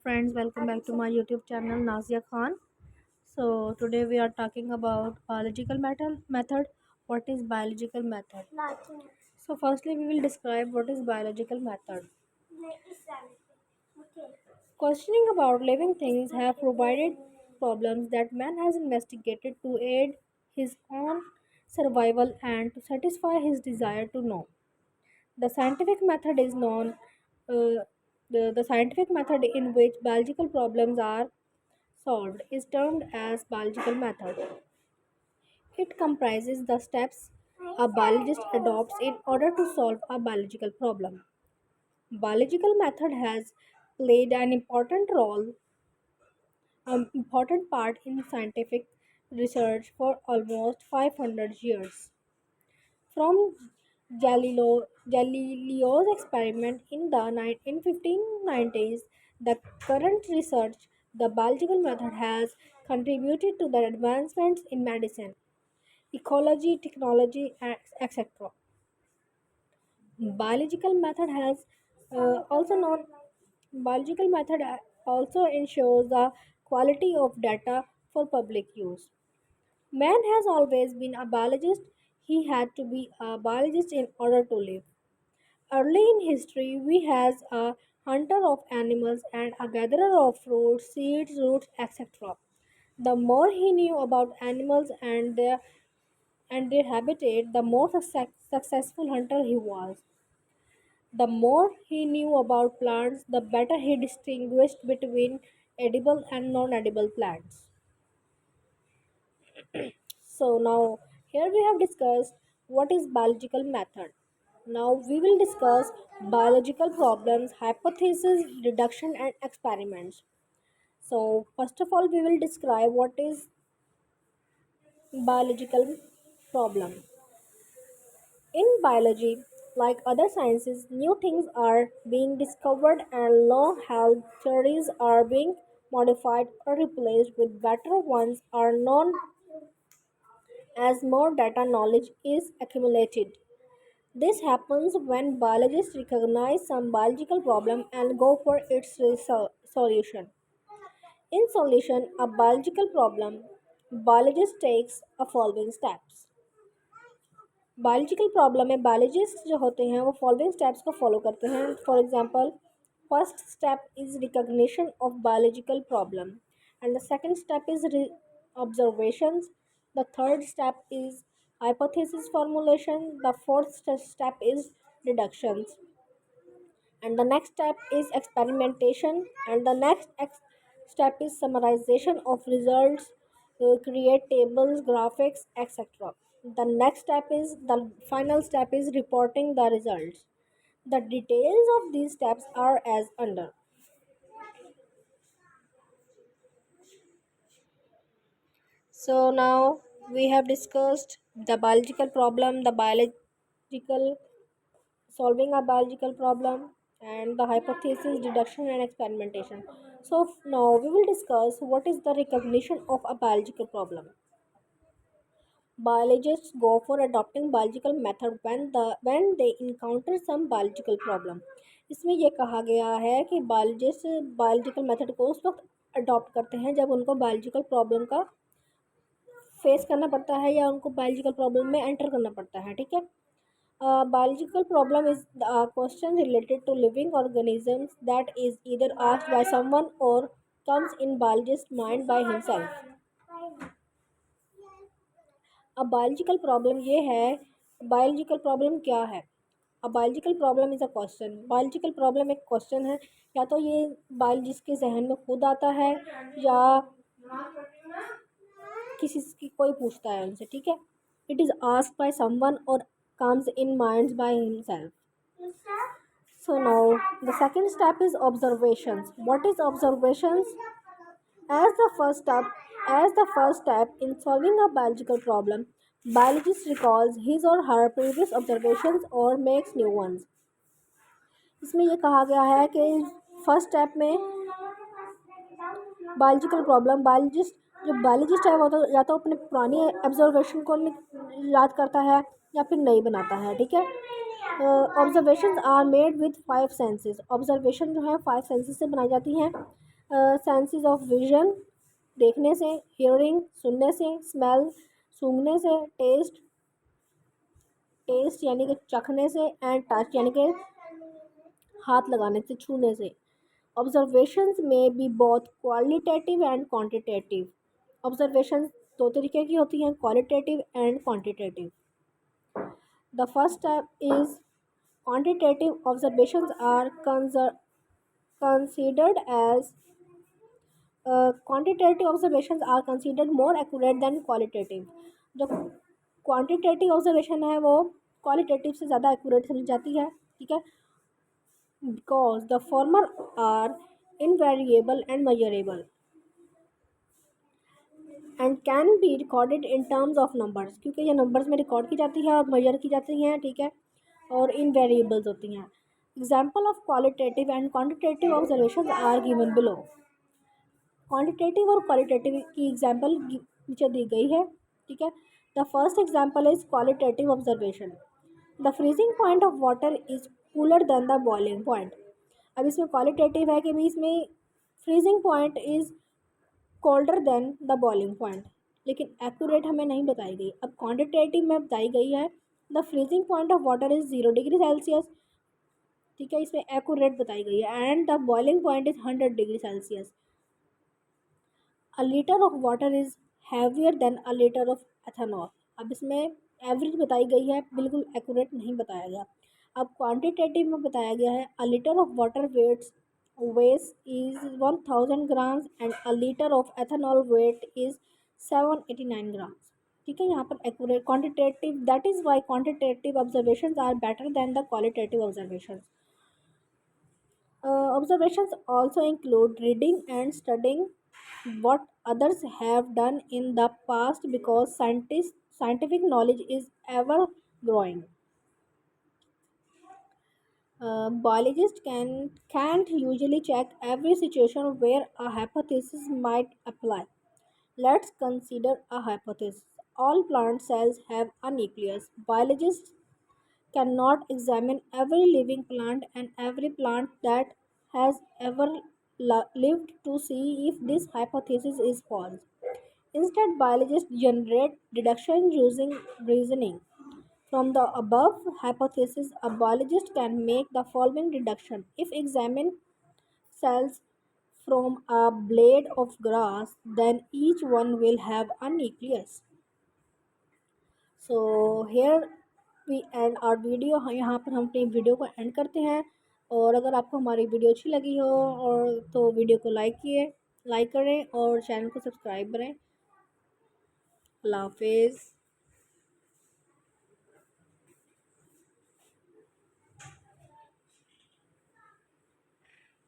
friends, welcome back to my YouTube channel Nazia Khan. So today we are talking about biological method. What is biological method? So firstly we will describe what is biological method. Questioning about living things have provided problems that man has investigated to aid his own survival and to satisfy his desire to know. The scientific method is known. Uh, the scientific method in which biological problems are solved is termed as biological method. It comprises the steps a biologist adopts in order to solve a biological problem. Biological method has played an important part in scientific research for almost 500 years. From Galileo's experiment in 1590s, the current research, the biological method has contributed to the advancements in medicine, ecology, technology, etc. Biological method has also known biological method also ensures the quality of data for public use. Man has always been a biologist. He had to be a biologist in order to live. Early in history, we has a hunter of animals and a gatherer of fruits, seeds, roots, etc. The more he knew about animals and their habitat, the more successful hunter he was. The more he knew about plants, the better he distinguished between edible and non-edible plants. So now here we have discussed what is biological method. Now we will discuss biological problems, hypothesis, deduction and experiments. So first of all we will describe what is biological problem. In biology, like other sciences, new things are being discovered and long held theories are being modified or replaced with better ones are known as more data knowledge is accumulated. This happens when biologists recognize some biological problem and go for its solution. In solution a biological problem, biologist takes a following steps. Biological problem में biologist जो होते हैं वो following steps को follow करते हैं. For example, first step is recognition of biological problem and the second step is observations. The third step is hypothesis formulation. The fourth step is deductions, and the next step is experimentation, and the next step is summarization of results, create tables, graphics, etc. The next step is the final step is reporting the results. The details of these steps are as under. So now we have discussed the biological problem, the biological solving a biological problem, and the hypothesis, deduction and experimentation. So now we will discuss what is the recognition of a biological problem. Biologists go for adopting biological method when they encounter some biological problem. इसमें ये कहा गया है कि biologist biological method को उस वक्त adopt करते हैं जब उनको बायोलॉजिकल प्रॉब्लम का फेस करना पड़ता है या उनको बायोलॉजिकल प्रॉब्लम में एंटर करना पड़ता है. ठीक है. Biological problem is a question related to living organisms that is either asked by someone or comes in biologist's mind by himself. अब बायोलॉजिकल प्रॉब्लम ये है. बायोलॉजिकल प्रॉब्लम क्या है? A biological problem is a question. Biological problem एक question है. या तो ये बायोलॉजिस्ट के जहन में खुद आता है या किसी की कोई पूछता है उनसे. ठीक है. It is asked by someone और comes in minds by himself. So now the second step is observations. What is observations? As the first step, as the first step in solving a biological problem, biologist recalls his or her previous observations or makes new ones. इसमें ये कहा गया है कि first step में biological problem जो biologist है वो तो या तो अपने पुरानी ऑब्जर्वेशन को याद करता है या फिर नई बनाता है. ठीक है. Observation are made with 5 senses. Observation जो है 5 सेंसेस से बनाई जाती हैं. सेंसेस ऑफ विजन, देखने से, हियरिंग सुनने से, स्मेल सूंघने से, टेस्ट यानी कि चखने से, एंड टच यानी कि हाथ लगाने से, छूने से। ऑब्जर्वेशंस में be both qualitative and quantitative. Observations दो तरीके की होती हैं, qualitative and quantitative. The first step is quantitative observations are considered as quantitative observations are considered more accurate than qualitative। जो क्वांटिटेटिव ऑब्जर्वेशन है वो क्वालिटेटिव से ज़्यादा एक्यूरेट समझी जाती है, ठीक है, because the former are invariable and measurable and can be recorded in terms of numbers, क्योंकि ये नंबर्स में रिकॉर्ड की जाती है और मेजर की जाती हैं, ठीक है, और इन वेरिएबल्स होती हैं। Example of qualitative and quantitative observation are given below. Quantitative और क्वालिटेटिव की एग्जाम्पल नीचे दी गई है, ठीक है। The first example is qualitative observation. The freezing point of water is cooler than the boiling point. अब इसमें क्वालिटेटिव है कि भी इसमें freezing point is colder than the boiling point, लेकिन एक्यूरेट हमें नहीं बताई गई। अब क्वांटिटेटिव में बताई गई है the freezing point of water is 0 degree Celsius, ठीक है, इसमें एक्यूरेट बताई गई है, and the boiling point is 100 degree Celsius. A litre of water is heavier than a litre of ethanol. अब इसमें एवरेज बताई गई है, बिल्कुल एक्यूरेट नहीं बताया गया। अब क्वांटिटेटिव में बताया गया है a litre of water weight is 1000 grams and a litre of ethanol weight is 789 grams, ठीक है। यहाँ पर accurate quantitative, that is why quantitative observations are better than the qualitative observations. Observations also include reading and studying what others have done in the past because scientific knowledge is ever growing. Biologists can't usually check every situation where a hypothesis might apply. Let's consider a hypothesis. All plant cells have a nucleus. Biologists cannot examine every living plant and every plant that has ever lived to see if this hypothesis is false. Instead, biologists generate deduction using reasoning. From the above hypothesis, a biologist can make the following deduction. If examine cells from a blade of grass, then each one will have a nucleus. So here we end our video, यहाँ पर हम अपनी video को and करते हैं। और अगर आपको हमारी वीडियो अच्छी लगी हो और तो वीडियो को लाइक करें और चैनल को सब्सक्राइब करें। अल्लाह हाफिज़।